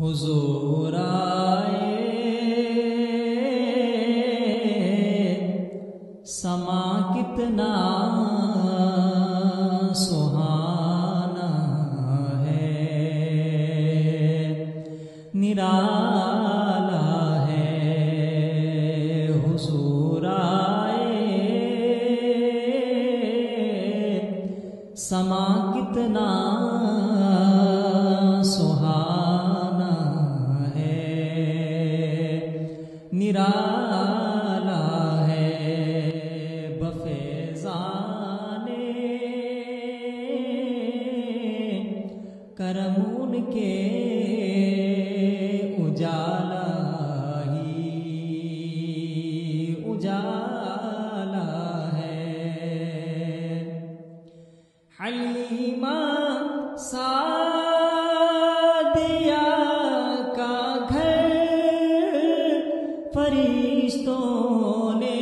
حضور آئے سما کتنا سہانا ہے، نرالا ہے۔ حضور آئے سما کتنا سہانا ہے، نرالا ہے۔ بفیضان کرم ان کے اجالا ہی اجالا ہے۔ حلیمہ سعدیہ کا گھر فرشتوں نے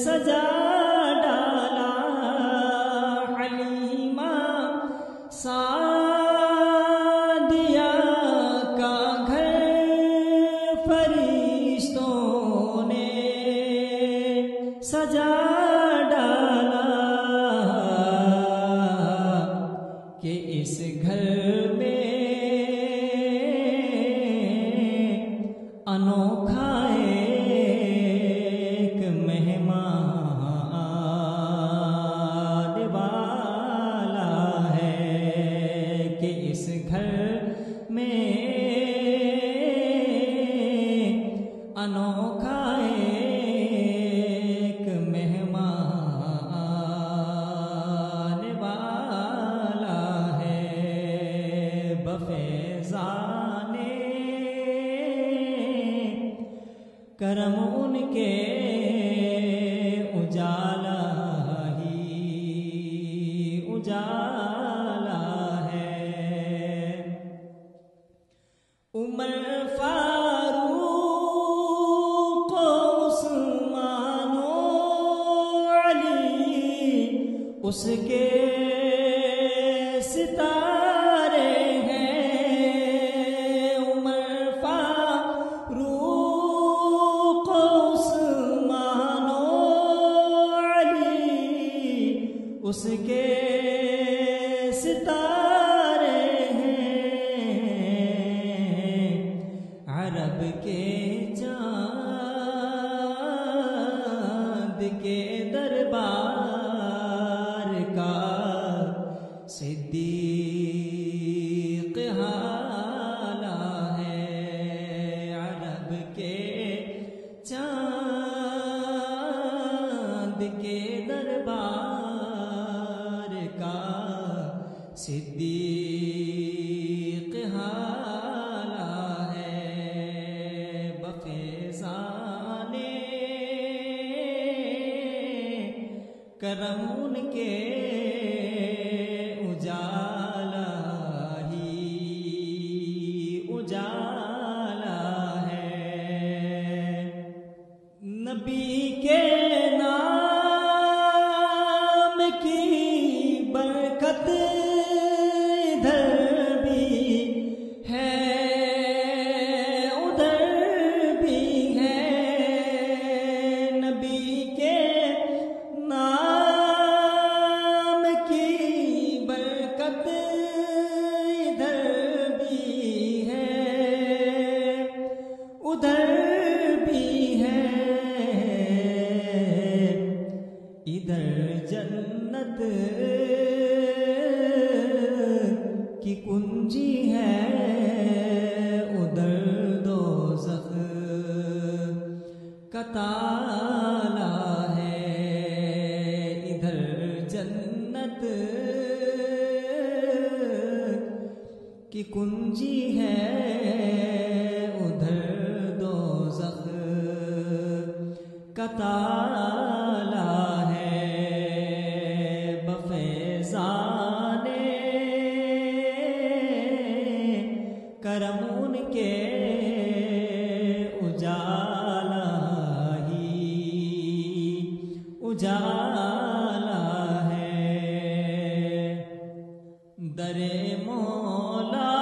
سجا ڈالا۔ حلیمہ سعدیہ کا گھر فرشتوں نے سجا ڈالا، کہ اس گھر میں انوکھا ایک مہمان والا ہے، کہ اس گھر میں انوکھا ایک مہمان والا ہے۔ بفیضان کرم ان کے اجالا ہی اجالا ہے۔ عمر فاروق و عثمان و علی اس کے ستارے ہیں۔ عمر فاروق و عثمان و علی اس کے ستارے ہیں۔ عرب کے چاند کے دربار کا صدیق حالہ ہے۔ عرب کے چاند کے دربار کا صدیق حالہ ہے۔ بفیضان کرم ان کے اجالا ہی اجالا ہے۔ نبی کے نام کی برکت ادھر بھی ہے ادھر بھی ہے۔ نبی کے نام کی برکت ادھر بھی ہے ادھر بھی ہے۔ ادھر جنت کی کنجی ہے، ادھر دوزخ کا تالا ہے۔ ادھر جنت کی کنجی ہے، ادھر دوزخ کا تالا ہے۔ بفیضان کرم ان کے اجالا ہی اجالا ہے۔ در مولا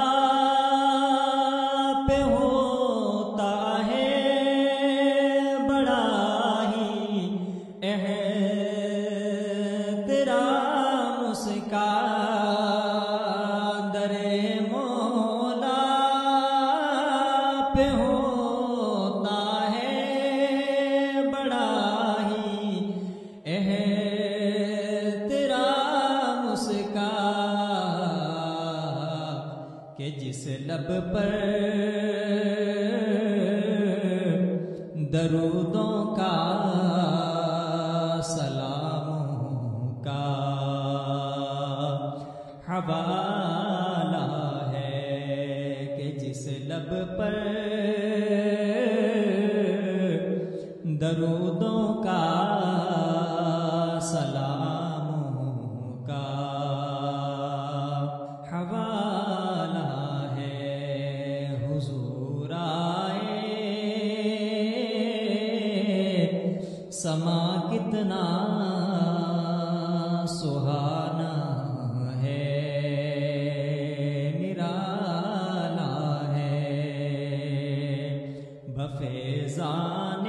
کہ جس لب پر درودوں کا سلاموں کا حوالہ ہے، کہ جس لب پر درودوں کا سلاموں کا حوالہ ہے، حضور آئے سما کتنا سہانا ہے، نرالا ہے، بفیضان